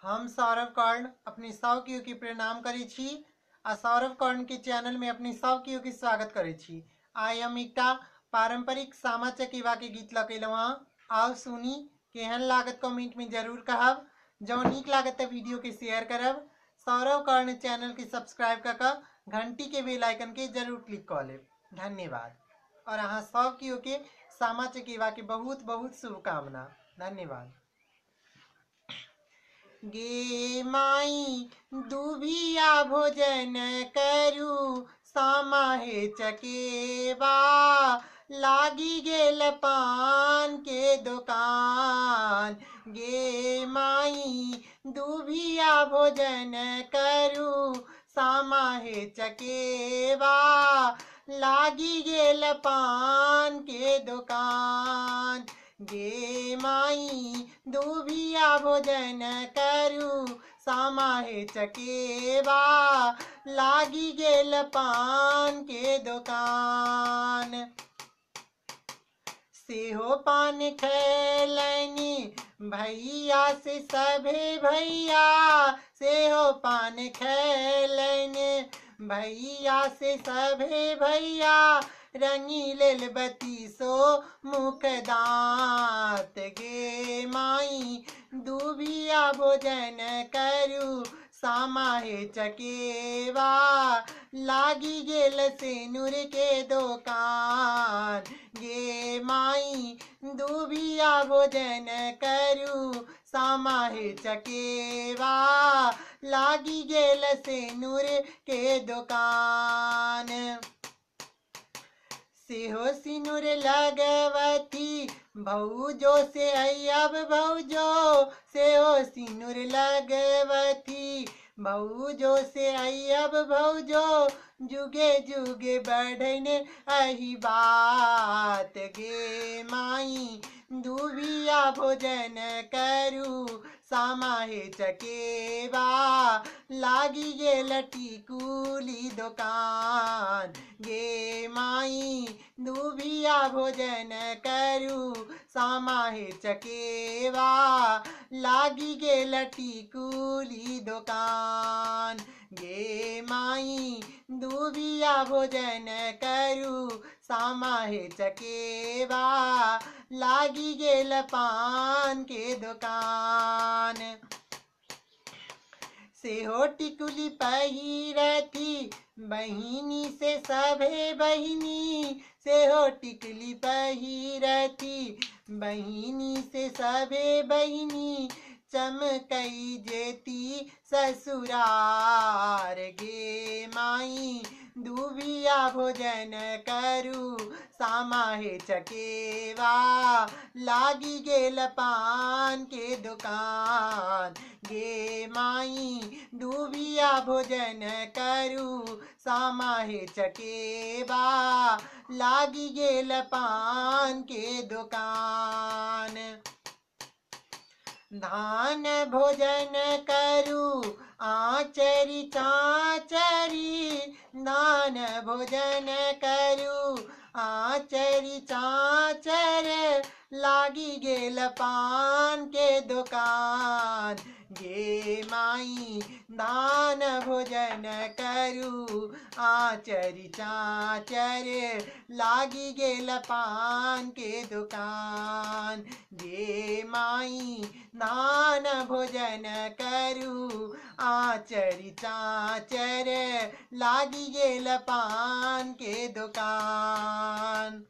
हम सौरभ कर्ण अपनी सौ कियो की प्रणाम करै छी आ सौरभ कर्ण के चैनल में अपनी सौ कियो की स्वागत करै छी। आइ हम एकटा पारंपरिक सामा चकेवा के गीत लऽ के अयलहुँ हँ। आओ सुनी केहन लागत कमेंट में जरूर कहब। जँ नीक लागत तऽ वीडियो के शेयर करब। सौरभ कर्ण चैनल के सब्सक्राइब कऽ कऽ घंटी के बेल आइकन के जरूर क्लिक कऽ लेब। धन्यवाद। और अहाँ सब कियो के सामा चकेवा के बहुत बहुत शुभकामना। धन्यवाद। गे माई दुभिया भोजन करू सामा हे चकेवा, लागी गेल पान के दुकान। गे माई दुभिया भोजन करू सामा हे चकेवा, लागी गेल पान के दुकान। गे माई दुभिया भोजन करू सामा हे चकेवा, लागी गेल पान के दुकान। सेहो पान खैलनि भैया से सभे भैया, सेहो पान खैलनि भैया से सभे भैया, रंगी लेल बत्तीसो मुख दांत। गे माई दुभिया भोजन करू सामा हे चकेवा, लागी गेल सेनुर के दुकान। गे माई दुभिया भोजन करू सामा हे चकेवा, लागी गेल सेनुर के दुकान। सेहो सिनुर लगवती भौजो से अयब भौजो, सेहो सिनुर लगवती भौजो से अयब भौजो, जुगे जुगे बढ़न अही बात। गे माई दुभिया भोजन करू सामा हे चकेवा, लागी गेल टिकुली दुकान। गे माई दुभिया भोजन करू सामा हे चकेवा, लागी गेल टिकुली दुकान। गे माई दुभिया भोजन करू सामा हे चकेवा, लागी गेल पान के दुकान। सेहो टिकुली पहिरती बहिनी से सभे बहिनी, सेहो टिकुली पहिरती बहिनी से सभे बहिनी, चमकई जेती ससुरार। गे माई दुभिया भोजन करू सामा हे चकेवा, लागी गेल पान के दुकान। गे माई दुभिया भोजन करू सामा हे चकेवा, लागी गेल पान के दुकान। धान भोजन करू आचरी चाचरी, धान भोजन करू आचरी चाचर, लागी गेल पान के दुकान। गे माई धान भोजन करू आचरी चाचर, लागी गेल पान के दुकान। गे माई धान भोजन करू आचरी चाचर, लागी गेल पान के दुकान।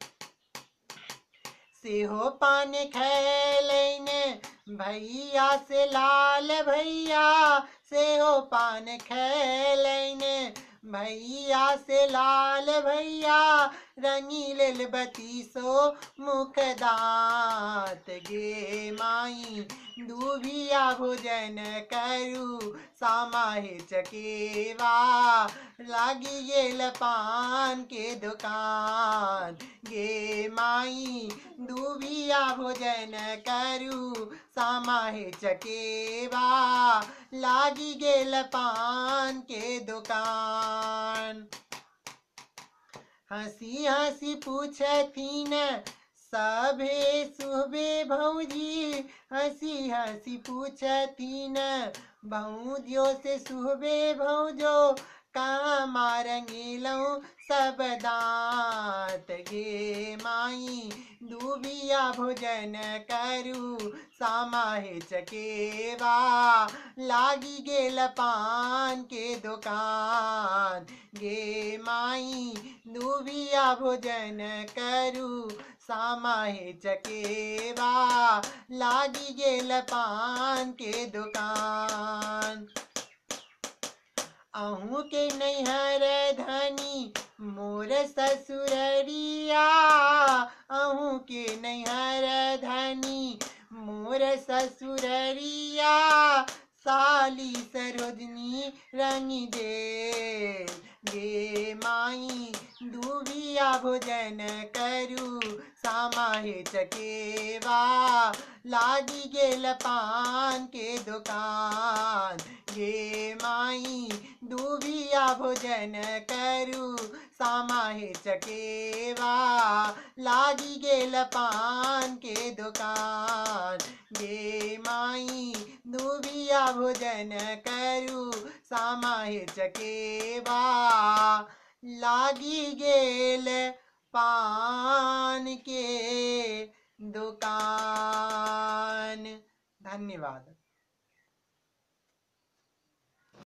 सेहो पान खैलनि भैया से लाल भैया, सेहो पान खैलनि भैया से लाल भैया, रंगी लेल बत्तीसो मुख दांत। गे माई दुभिया भोजन करू सामा हे चकेवा, लागी गेल पान के दुकान। गे माई दुभिया भोजन करू सामा हे चकेवा, लागी गेल पान के दुकान। हंसी हंसी पूछथिन सभे सुबे भौजी हंसी हंसी पूछतीन, भौजियो से सुबे भौजो कहाँ मारंगेलौ सब दांत गे माई, दूबिया भोजन करू सामाहे चकेवा, लागी गेल पान के दुकान गे माई, दूबिया भोजन करू सामाहे चकेवा, लागी गेल पान के दुकान। अहूँ के नैहर धनी मोर ससुररिया, अहूँ के नैहर धनी मोर ससुररिया, साली सरोजनी रंगी दे गे माई, दूबिया भोजन करू सामाहे चकेवा, लागी गेल पान के दुकान गे माई, दूबिया भोजन करू सामाहे चकेवा, लागी गेल पान के दुकान गे माई, दूबिया भोजन करू सामाहे चकेवा, लागी गेल पान के दुकान। धन्यवाद।